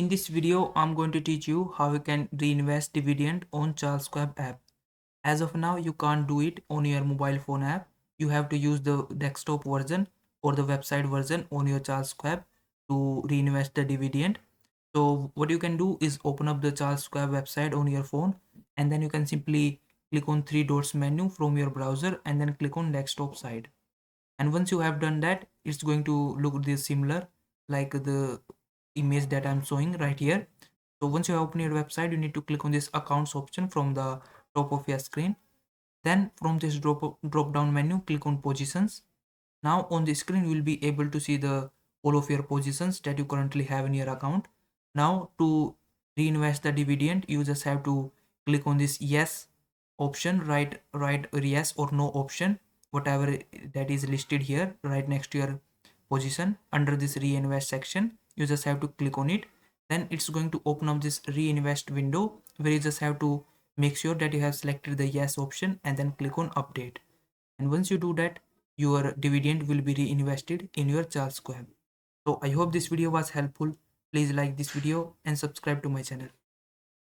In this video, I'm going to teach you how you can reinvest dividend on Charles Schwab app. As of now, you can't do it on your mobile phone app. You have to use the desktop version or the website version on your Charles Schwab to reinvest the dividend. So what you can do is open up the Charles Schwab website on your phone, and then you can simply click on three dots menu from your browser and then click on desktop side. And once you have done that, it's going to look this similar like the image that I'm showing right here. So once you open your website, you need to click on this accounts option from the top of your screen. Then from this drop down menu, click on positions. Now on the screen you will be able to see the all of your positions that you currently have in your account. Now to reinvest the dividend, you just have to click on this yes option, right yes or no option, whatever that is listed here right next to your position under this reinvest section. You just have to click on it. Then it's going to open up this reinvest window where you just have to make sure that you have selected the yes option and then click on update. And once you do that, your dividend will be reinvested in your Charles Schwab. So I hope this video was helpful. Please like this video and subscribe to my channel.